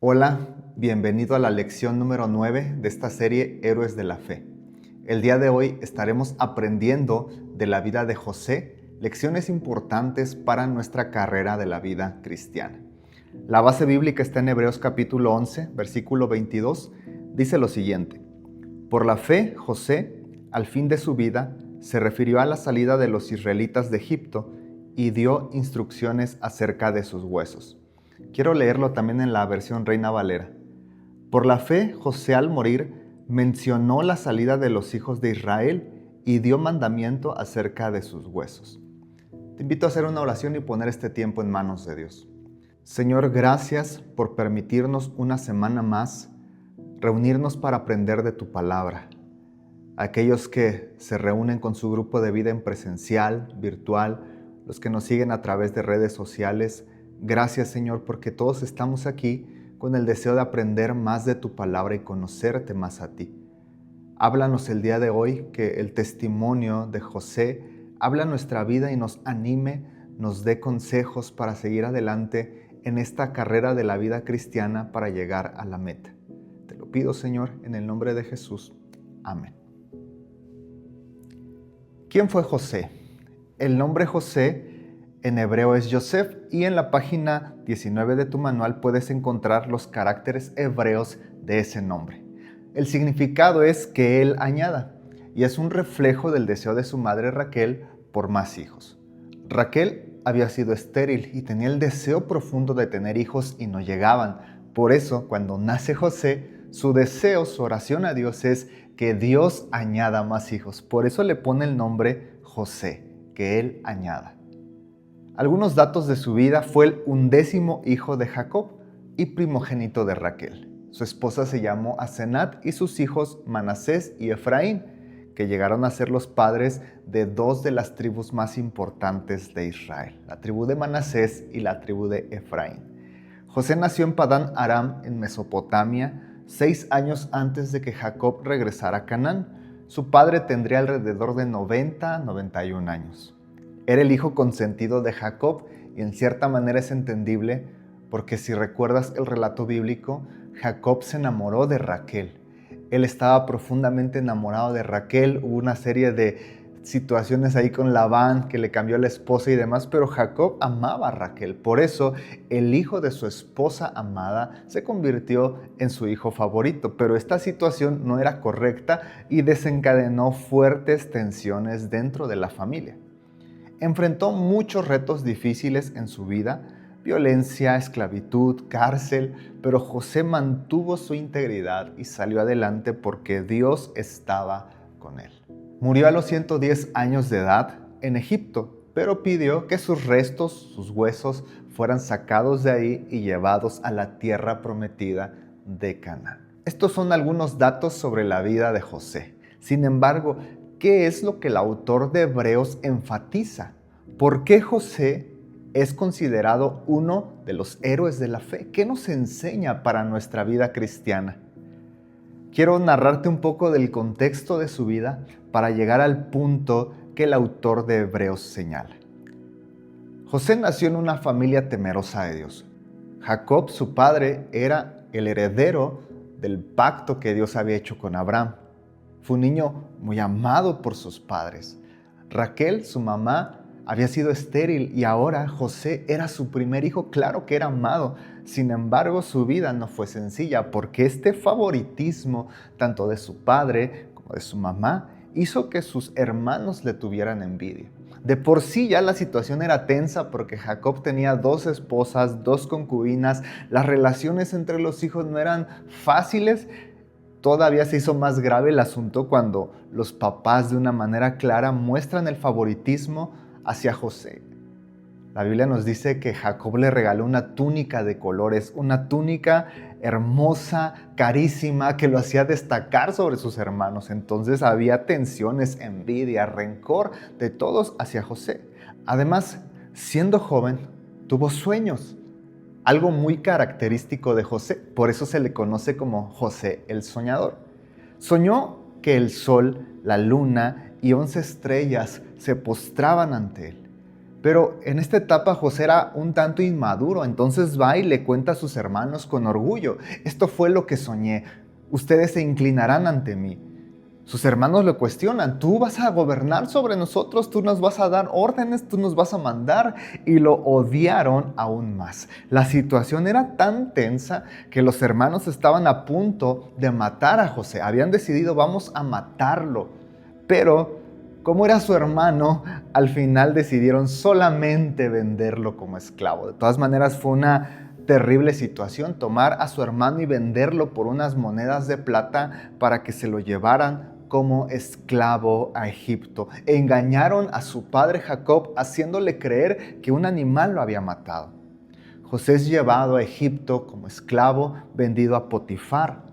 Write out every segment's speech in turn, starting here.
Hola, bienvenido a la lección número 9 de esta serie Héroes de la Fe. El día de hoy estaremos aprendiendo de la vida de José, lecciones importantes para nuestra carrera de la vida cristiana. La base bíblica está en Hebreos capítulo 11, versículo 22, dice lo siguiente: Por la fe, José, al fin de su vida, se refirió a la salida de los israelitas de Egipto y dio instrucciones acerca de sus huesos. Quiero leerlo también en la versión Reina Valera. Por la fe, José al morir mencionó la salida de los hijos de Israel y dio mandamiento acerca de sus huesos. Te invito a hacer una oración y poner este tiempo en manos de Dios. Señor, gracias por permitirnos una semana más reunirnos para aprender de tu palabra. Aquellos que se reúnen con su grupo de vida en presencial, virtual, los que nos siguen a través de redes sociales, gracias, Señor, porque todos estamos aquí con el deseo de aprender más de tu palabra y conocerte más a ti. Háblanos el día de hoy, que el testimonio de José habla nuestra vida y nos anime, nos dé consejos para seguir adelante en esta carrera de la vida cristiana para llegar a la meta. Te lo pido, Señor, en el nombre de Jesús. Amén. ¿Quién fue José? El nombre José en hebreo es Yosef y en la página 19 de tu manual puedes encontrar los caracteres hebreos de ese nombre. El significado es que él añada y es un reflejo del deseo de su madre Raquel por más hijos. Raquel había sido estéril y tenía el deseo profundo de tener hijos y no llegaban. Por eso, cuando nace José, su deseo, su oración a Dios es que Dios añada más hijos. Por eso le pone el nombre José, que él añada. Algunos datos de su vida: fue el 11º hijo de Jacob y primogénito de Raquel. Su esposa se llamó Asenat y sus hijos Manasés y Efraín, que llegaron a ser los padres de dos de las tribus más importantes de Israel, la tribu de Manasés y la tribu de Efraín. José nació en Padán Aram, en Mesopotamia, 6 años antes de que Jacob regresara a Canaán. Su padre tendría alrededor de 91 años. Era el hijo consentido de Jacob y en cierta manera es entendible porque si recuerdas el relato bíblico, Jacob se enamoró de Raquel. Él estaba profundamente enamorado de Raquel. Hubo una serie de situaciones ahí con Labán que le cambió la esposa y demás, pero Jacob amaba a Raquel. Por eso el hijo de su esposa amada se convirtió en su hijo favorito. Pero esta situación no era correcta y desencadenó fuertes tensiones dentro de la familia. Enfrentó muchos retos difíciles en su vida: violencia, esclavitud, cárcel, pero José mantuvo su integridad y salió adelante porque Dios estaba con él. Murió a los 110 años de edad en Egipto, pero pidió que sus restos, sus huesos, fueran sacados de ahí y llevados a la tierra prometida de Canaán. Estos son algunos datos sobre la vida de José. Sin embargo, ¿qué es lo que el autor de Hebreos enfatiza? ¿Por qué José es considerado uno de los héroes de la fe? ¿Qué nos enseña para nuestra vida cristiana? Quiero narrarte un poco del contexto de su vida para llegar al punto que el autor de Hebreos señala. José nació en una familia temerosa de Dios. Jacob, su padre, era el heredero del pacto que Dios había hecho con Abraham. Fue un niño muy amado por sus padres. Raquel, su mamá, había sido estéril y ahora José era su primer hijo. Claro que era amado. Sin embargo, su vida no fue sencilla porque este favoritismo, tanto de su padre como de su mamá, hizo que sus hermanos le tuvieran envidia. De por sí ya la situación era tensa porque Jacob tenía 2 esposas, 2 concubinas. Las relaciones entre los hijos no eran fáciles. Todavía se hizo más grave el asunto cuando los papás de una manera clara muestran el favoritismo hacia José. La Biblia nos dice que Jacob le regaló una túnica de colores, una túnica hermosa, carísima, que lo hacía destacar sobre sus hermanos. Entonces había tensiones, envidia, rencor de todos hacia José. Además, siendo joven, tuvo sueños. Algo muy característico de José, por eso se le conoce como José el soñador. Soñó que el sol, la luna y 11 estrellas se postraban ante él. Pero en esta etapa José era un tanto inmaduro, entonces va y le cuenta a sus hermanos con orgullo: esto fue lo que soñé, ustedes se inclinarán ante mí. Sus hermanos lo cuestionan: tú vas a gobernar sobre nosotros, tú nos vas a dar órdenes, tú nos vas a mandar, y lo odiaron aún más. La situación era tan tensa que los hermanos estaban a punto de matar a José. Habían decidido: vamos a matarlo. Pero como era su hermano, al final decidieron solamente venderlo como esclavo. De todas maneras, fue una terrible situación tomar a su hermano y venderlo por unas monedas de plata para que se lo llevaran como esclavo a Egipto. Engañaron a su padre Jacob haciéndole creer que un animal lo había matado. José es llevado a Egipto como esclavo, vendido a Potifar.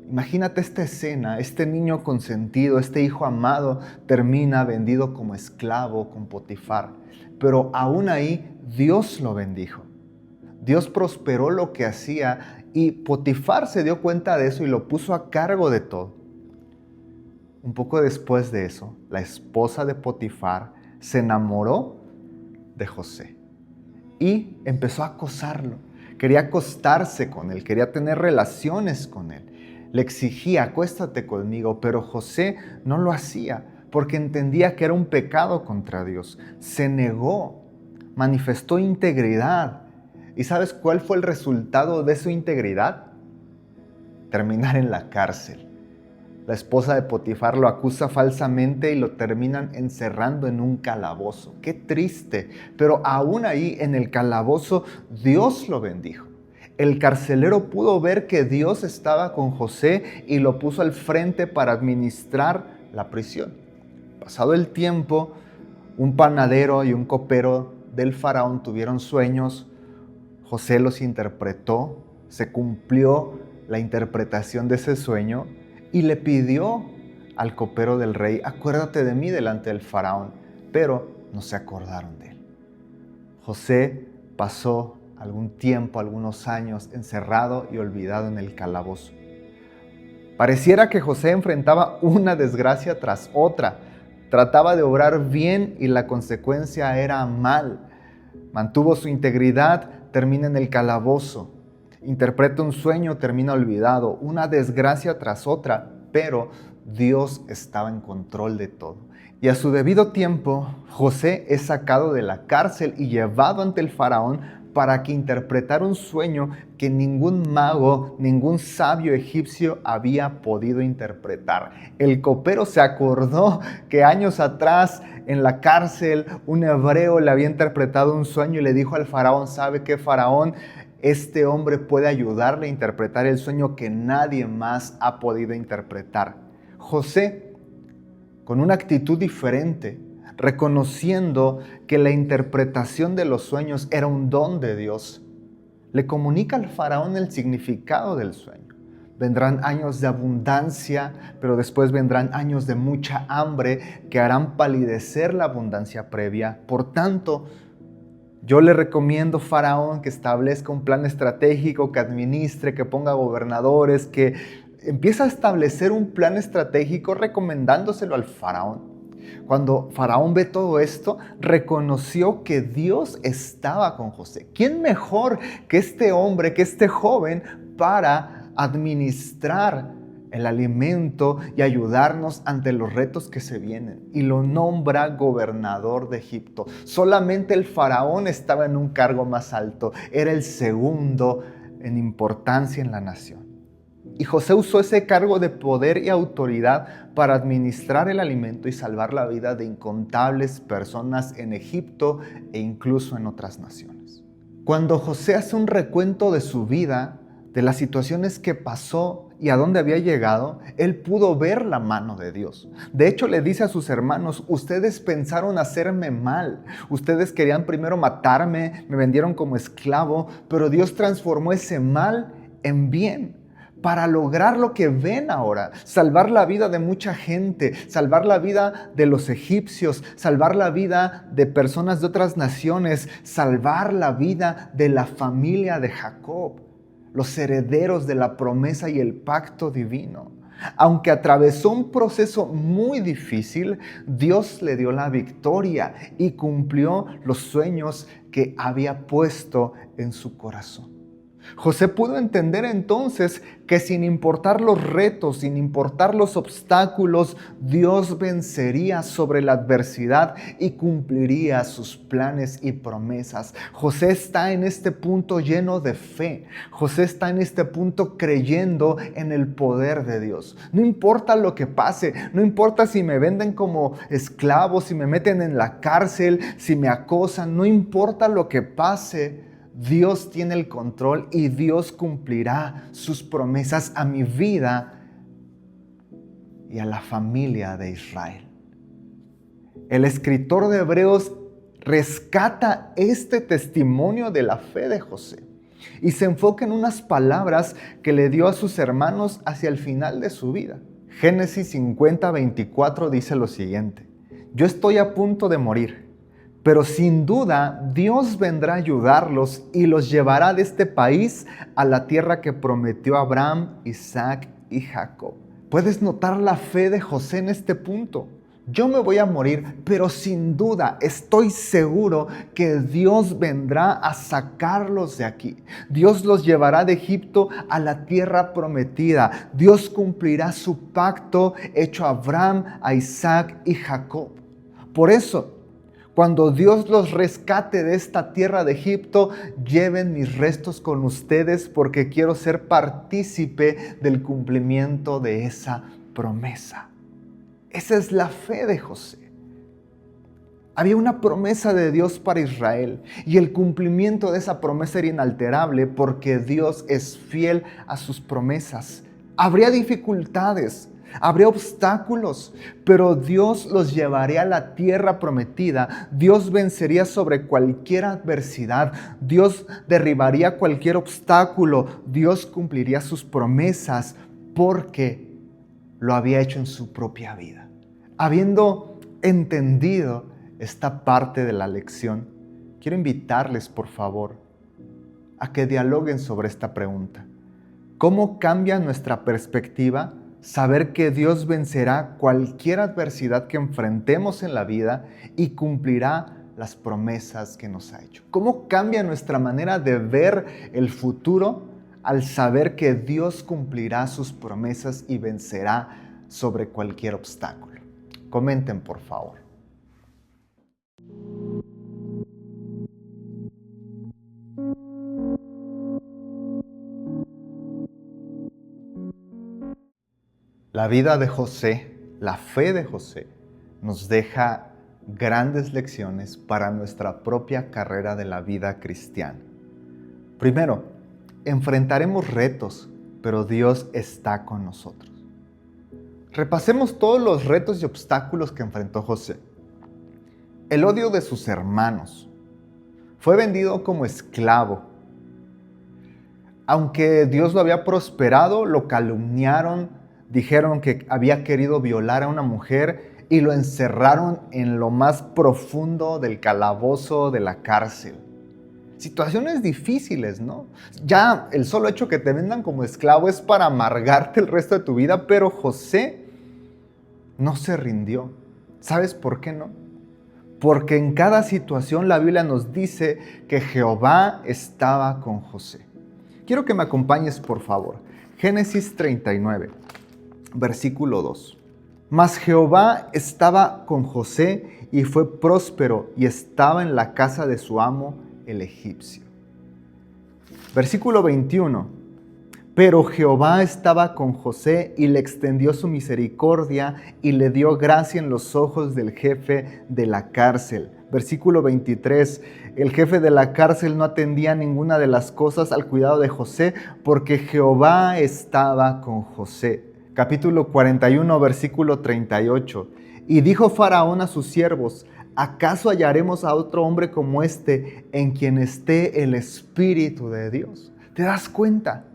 Imagínate esta escena: este niño consentido, este hijo amado, termina vendido como esclavo con Potifar. Pero aún ahí Dios lo bendijo. Dios prosperó lo que hacía y Potifar se dio cuenta de eso y lo puso a cargo de todo. Un poco después de eso, la esposa de Potifar se enamoró de José y empezó a acosarlo. Quería acostarse con él, quería tener relaciones con él. Le exigía: acuéstate conmigo, pero José no lo hacía porque entendía que era un pecado contra Dios. Se negó, manifestó integridad. ¿Y sabes cuál fue el resultado de su integridad? Terminar en la cárcel. La esposa de Potifar lo acusa falsamente y lo terminan encerrando en un calabozo. ¡Qué triste! Pero aún ahí en el calabozo Dios lo bendijo. El carcelero pudo ver que Dios estaba con José y lo puso al frente para administrar la prisión. Pasado el tiempo, un panadero y un copero del faraón tuvieron sueños. José los interpretó, se cumplió la interpretación de ese sueño y le pidió al copero del rey: acuérdate de mí delante del faraón. Pero no se acordaron de él. José pasó algún tiempo, algunos años, encerrado y olvidado en el calabozo. Pareciera que José enfrentaba una desgracia tras otra. Trataba de obrar bien y la consecuencia era mal. Mantuvo su integridad, termina en el calabozo. Interpreta un sueño, termina olvidado. Una desgracia tras otra, pero Dios estaba en control de todo. Y a su debido tiempo, José es sacado de la cárcel y llevado ante el faraón para que interpretara un sueño que ningún mago, ningún sabio egipcio había podido interpretar. El copero se acordó que años atrás en la cárcel un hebreo le había interpretado un sueño y le dijo al faraón: ¿sabe qué, faraón? Este hombre puede ayudarle a interpretar el sueño que nadie más ha podido interpretar. José, con una actitud diferente, reconociendo que la interpretación de los sueños era un don de Dios, le comunica al faraón el significado del sueño. Vendrán años de abundancia, pero después vendrán años de mucha hambre que harán palidecer la abundancia previa. Por tanto, yo le recomiendo, faraón, que establezca un plan estratégico, que administre, que ponga gobernadores, que empiece a establecer un plan estratégico recomendándoselo al faraón. Cuando Faraón ve todo esto, reconoció que Dios estaba con José. ¿Quién mejor que este hombre, que este joven, para administrar el alimento y ayudarnos ante los retos que se vienen? Y lo nombra gobernador de Egipto. Solamente el faraón estaba en un cargo más alto. Era el segundo en importancia en la nación. Y José usó ese cargo de poder y autoridad para administrar el alimento y salvar la vida de incontables personas en Egipto e incluso en otras naciones. Cuando José hace un recuento de su vida, de las situaciones que pasó y a dónde había llegado, él pudo ver la mano de Dios. De hecho, le dice a sus hermanos: ustedes pensaron hacerme mal, ustedes querían primero matarme, me vendieron como esclavo, pero Dios transformó ese mal en bien, para lograr lo que ven ahora: salvar la vida de mucha gente, salvar la vida de los egipcios, salvar la vida de personas de otras naciones, salvar la vida de la familia de Jacob, los herederos de la promesa y el pacto divino. Aunque atravesó un proceso muy difícil, Dios le dio la victoria y cumplió los sueños que había puesto en su corazón. José pudo entender entonces que sin importar los retos, sin importar los obstáculos, Dios vencería sobre la adversidad y cumpliría sus planes y promesas. José está en este punto lleno de fe. José está en este punto creyendo en el poder de Dios. No importa lo que pase, no importa si me venden como esclavo, si me meten en la cárcel, si me acosan, no importa lo que pase. Dios tiene el control y Dios cumplirá sus promesas a mi vida y a la familia de Israel. El escritor de Hebreos rescata este testimonio de la fe de José y se enfoca en unas palabras que le dio a sus hermanos hacia el final de su vida. Génesis 50:24 dice lo siguiente: yo estoy a punto de morir, pero sin duda Dios vendrá a ayudarlos y los llevará de este país a la tierra que prometió a Abraham, Isaac y Jacob. ¿Puedes notar la fe de José en este punto? Yo me voy a morir, pero sin duda estoy seguro que Dios vendrá a sacarlos de aquí. Dios los llevará de Egipto a la tierra prometida. Dios cumplirá su pacto hecho a Abraham, a Isaac y Jacob. Por eso, cuando Dios los rescate de esta tierra de Egipto, lleven mis restos con ustedes porque quiero ser partícipe del cumplimiento de esa promesa. Esa es la fe de José. Había una promesa de Dios para Israel y el cumplimiento de esa promesa era inalterable porque Dios es fiel a sus promesas. Habría dificultades, habría obstáculos, pero Dios los llevaría a la tierra prometida. Dios vencería sobre cualquier adversidad. Dios derribaría cualquier obstáculo. Dios cumpliría sus promesas porque lo había hecho en su propia vida. Habiendo entendido esta parte de la lección, quiero invitarles, por favor, a que dialoguen sobre esta pregunta. ¿Cómo cambia nuestra perspectiva saber que Dios vencerá cualquier adversidad que enfrentemos en la vida y cumplirá las promesas que nos ha hecho? ¿Cómo cambia nuestra manera de ver el futuro al saber que Dios cumplirá sus promesas y vencerá sobre cualquier obstáculo? Comenten, por favor. La vida de José, la fe de José, nos deja grandes lecciones para nuestra propia carrera de la vida cristiana. Primero, enfrentaremos retos, pero Dios está con nosotros. Repasemos todos los retos y obstáculos que enfrentó José. El odio de sus hermanos. Fue vendido como esclavo. Aunque Dios lo había prosperado, lo calumniaron. Dijeron que había querido violar a una mujer y lo encerraron en lo más profundo del calabozo de la cárcel. Situaciones difíciles, ¿no? Ya el solo hecho que te vendan como esclavo es para amargarte el resto de tu vida, pero José no se rindió. ¿Sabes por qué no? Porque en cada situación la Biblia nos dice que Jehová estaba con José. Quiero que me acompañes, por favor. Génesis 39. Versículo 2. Mas Jehová estaba con José y fue próspero y estaba en la casa de su amo el egipcio. Versículo 21. Pero Jehová estaba con José y le extendió su misericordia y le dio gracia en los ojos del jefe de la cárcel. Versículo 23. El jefe de la cárcel no atendía ninguna de las cosas al cuidado de José porque Jehová estaba con José. Capítulo 41, versículo 38. Y dijo Faraón a sus siervos: ¿acaso hallaremos a otro hombre como este en quien esté el Espíritu de Dios? ¿Te das cuenta?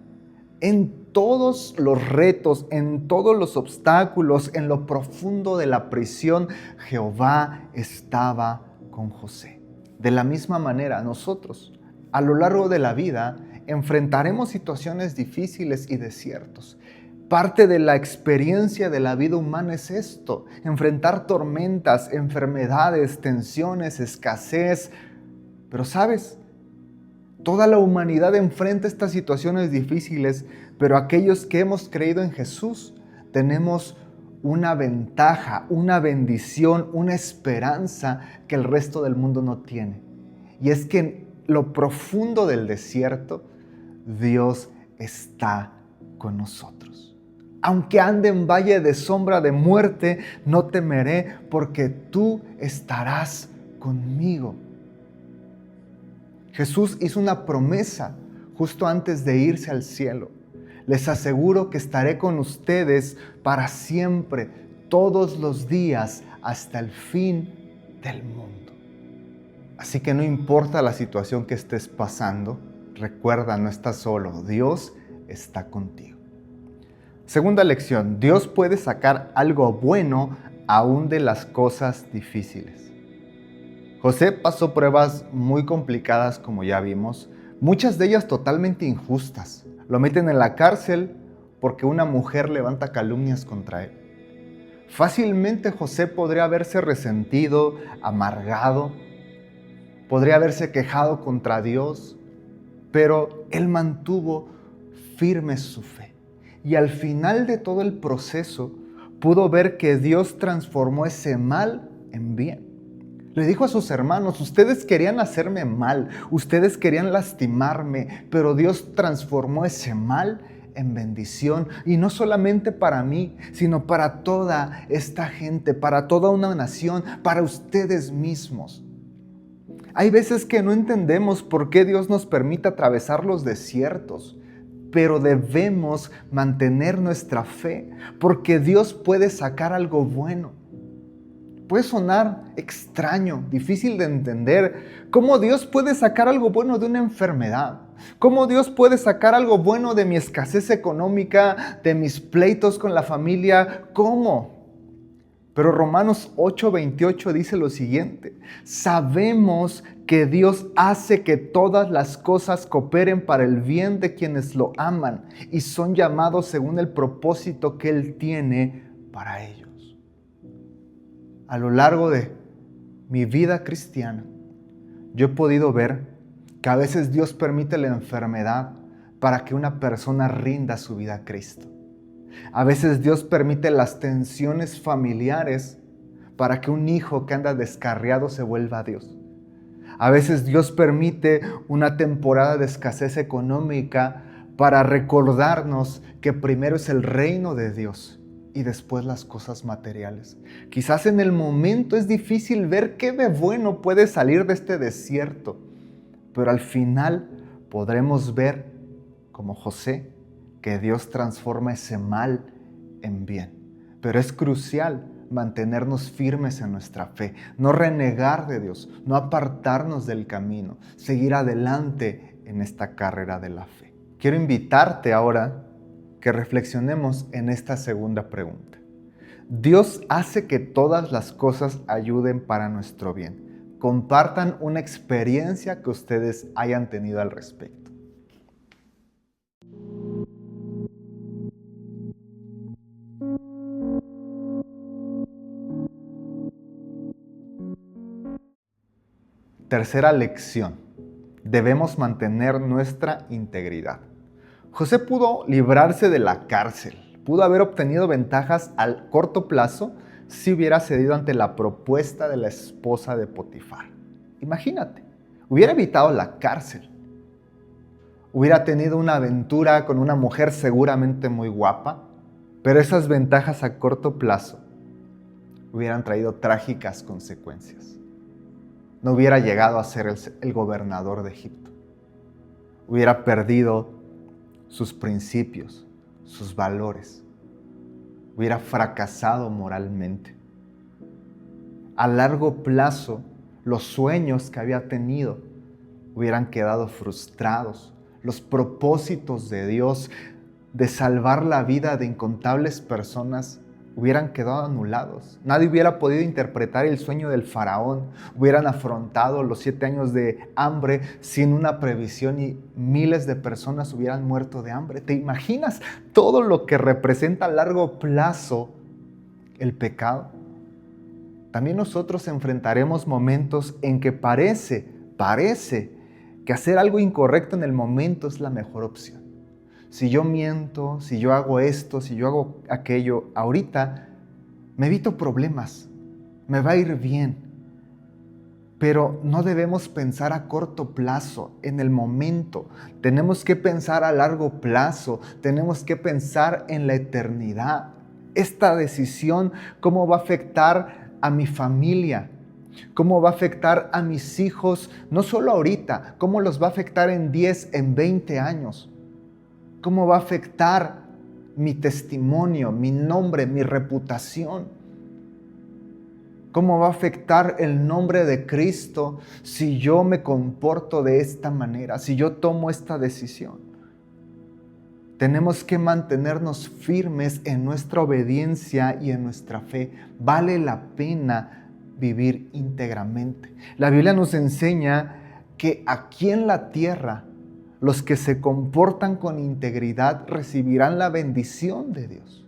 En todos los retos, en todos los obstáculos, en lo profundo de la prisión, Jehová estaba con José. De la misma manera, nosotros, a lo largo de la vida, enfrentaremos situaciones difíciles y desiertos. Parte de la experiencia de la vida humana es esto: enfrentar tormentas, enfermedades, tensiones, escasez. Pero ¿sabes? Toda la humanidad enfrenta estas situaciones difíciles, pero aquellos que hemos creído en Jesús tenemos una ventaja, una bendición, una esperanza que el resto del mundo no tiene. Y es que en lo profundo del desierto, Dios está con nosotros. Aunque ande en valle de sombra de muerte, no temeré, porque tú estarás conmigo. Jesús hizo una promesa justo antes de irse al cielo. Les aseguro que estaré con ustedes para siempre, todos los días, hasta el fin del mundo. Así que no importa la situación que estés pasando, recuerda, no estás solo, Dios está contigo. Segunda lección: Dios puede sacar algo bueno aún de las cosas difíciles. José pasó pruebas muy complicadas, como ya vimos, muchas de ellas totalmente injustas. Lo meten en la cárcel porque una mujer levanta calumnias contra él. Fácilmente José podría haberse resentido, amargado, podría haberse quejado contra Dios, pero él mantuvo firme su fe. Y al final de todo el proceso, pudo ver que Dios transformó ese mal en bien. Le dijo a sus hermanos: ustedes querían hacerme mal, ustedes querían lastimarme, pero Dios transformó ese mal en bendición. Y no solamente para mí, sino para toda esta gente, para toda una nación, para ustedes mismos. Hay veces que no entendemos por qué Dios nos permite atravesar los desiertos, pero debemos mantener nuestra fe, porque Dios puede sacar algo bueno. Puede sonar extraño, difícil de entender, cómo Dios puede sacar algo bueno de una enfermedad, cómo Dios puede sacar algo bueno de mi escasez económica, de mis pleitos con la familia, ¿cómo? Pero Romanos 8:28 dice lo siguiente: sabemos que Dios hace que todas las cosas cooperen para el bien de quienes lo aman y son llamados según el propósito que Él tiene para ellos. A lo largo de mi vida cristiana, yo he podido ver que a veces Dios permite la enfermedad para que una persona rinda su vida a Cristo. A veces Dios permite las tensiones familiares para que un hijo que anda descarriado se vuelva a Dios. A veces Dios permite una temporada de escasez económica para recordarnos que primero es el reino de Dios y después las cosas materiales. Quizás en el momento es difícil ver qué de bueno puede salir de este desierto, pero al final podremos ver, como José, que Dios transforma ese mal en bien. Pero es crucial mantenernos firmes en nuestra fe, no renegar de Dios, no apartarnos del camino, seguir adelante en esta carrera de la fe. Quiero invitarte ahora que reflexionemos en esta segunda pregunta. ¿Dios hace que todas las cosas ayuden para nuestro bien? Compartan una experiencia que ustedes hayan tenido al respecto. Tercera lección: debemos mantener nuestra integridad. José pudo librarse de la cárcel, pudo haber obtenido ventajas al corto plazo si hubiera cedido ante la propuesta de la esposa de Potifar. Imagínate, hubiera evitado la cárcel, hubiera tenido una aventura con una mujer seguramente muy guapa, pero esas ventajas a corto plazo hubieran traído trágicas consecuencias. No hubiera llegado a ser el gobernador de Egipto. Hubiera perdido sus principios, sus valores. Hubiera fracasado moralmente. A largo plazo, los sueños que había tenido hubieran quedado frustrados. Los propósitos de Dios de salvar la vida de incontables personas hubieran quedado anulados. Nadie hubiera podido interpretar el sueño del faraón. Hubieran afrontado los 7 años de hambre sin una previsión y miles de personas hubieran muerto de hambre. ¿Te imaginas todo lo que representa a largo plazo el pecado? También nosotros enfrentaremos momentos en que parece que hacer algo incorrecto en el momento es la mejor opción. Si yo miento, si yo hago esto, si yo hago aquello, ahorita me evito problemas, me va a ir bien. Pero no debemos pensar a corto plazo, en el momento. Tenemos que pensar a largo plazo, tenemos que pensar en la eternidad. Esta decisión, ¿cómo va a afectar a mi familia? ¿Cómo va a afectar a mis hijos? No solo ahorita, ¿cómo los va a afectar en 10, en 20 años? ¿Cómo va a afectar mi testimonio, mi nombre, mi reputación? ¿Cómo va a afectar el nombre de Cristo si yo me comporto de esta manera, si yo tomo esta decisión? Tenemos que mantenernos firmes en nuestra obediencia y en nuestra fe. Vale la pena vivir íntegramente. La Biblia nos enseña que aquí en la tierra, los que se comportan con integridad recibirán la bendición de Dios.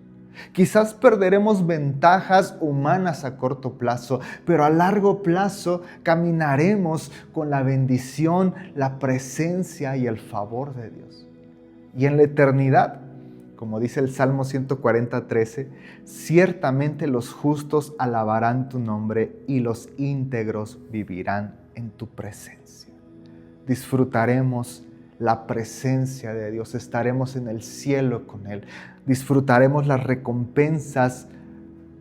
Quizás perderemos ventajas humanas a corto plazo, pero a largo plazo caminaremos con la bendición, la presencia y el favor de Dios. Y en la eternidad, como dice el Salmo 140:13, ciertamente los justos alabarán tu nombre y los íntegros vivirán en tu presencia. Disfrutaremos la presencia de Dios, estaremos en el cielo con Él, disfrutaremos las recompensas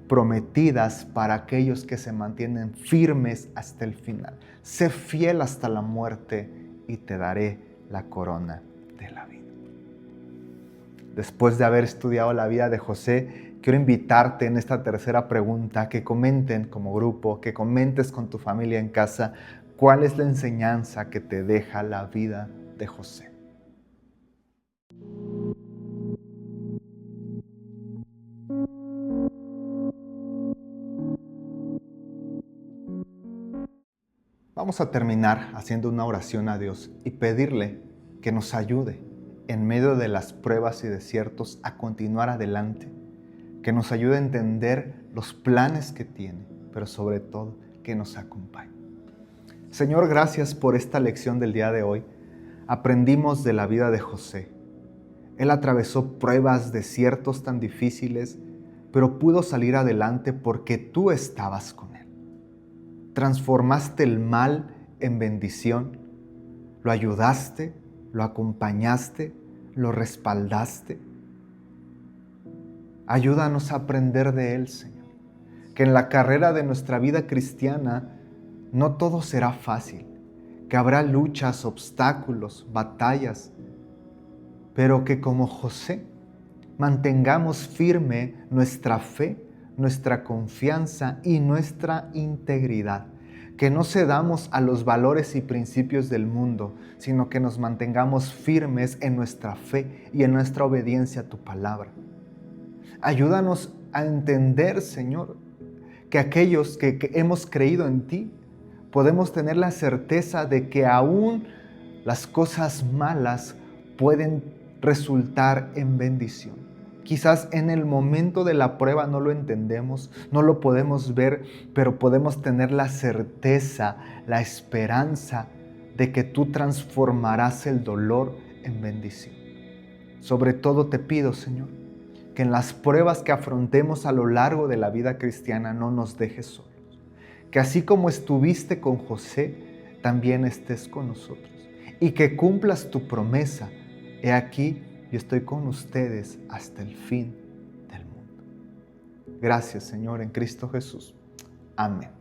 prometidas para aquellos que se mantienen firmes hasta el final. Sé fiel hasta la muerte y te daré la corona de la vida. Después de haber estudiado la vida de José, quiero invitarte en esta tercera pregunta que comenten como grupo, que comentes con tu familia en casa, ¿cuál es la enseñanza que te deja la vida de José? Vamos a terminar haciendo una oración a Dios y pedirle que nos ayude en medio de las pruebas y desiertos a continuar adelante, que nos ayude a entender los planes que tiene, pero sobre todo que nos acompañe. Señor, gracias por esta lección del día de hoy. Aprendimos de la vida de José. Él atravesó pruebas, desiertos tan difíciles, pero pudo salir adelante porque tú estabas con él. Transformaste el mal en bendición, lo ayudaste, lo acompañaste, lo respaldaste. Ayúdanos a aprender de él, Señor, que en la carrera de nuestra vida cristiana no todo será fácil, que habrá luchas, obstáculos, batallas, pero que como José mantengamos firme nuestra fe, nuestra confianza y nuestra integridad, que no cedamos a los valores y principios del mundo, sino que nos mantengamos firmes en nuestra fe y en nuestra obediencia a tu palabra. Ayúdanos a entender, Señor, que aquellos que hemos creído en ti, podemos tener la certeza de que aún las cosas malas pueden resultar en bendición. Quizás en el momento de la prueba no lo entendemos, no lo podemos ver, pero podemos tener la certeza, la esperanza de que tú transformarás el dolor en bendición. Sobre todo te pido, Señor, que en las pruebas que afrontemos a lo largo de la vida cristiana no nos dejes solos. Que así como estuviste con José, también estés con nosotros. Y que cumplas tu promesa. He aquí, yo estoy con ustedes hasta el fin del mundo. Gracias, Señor, en Cristo Jesús. Amén.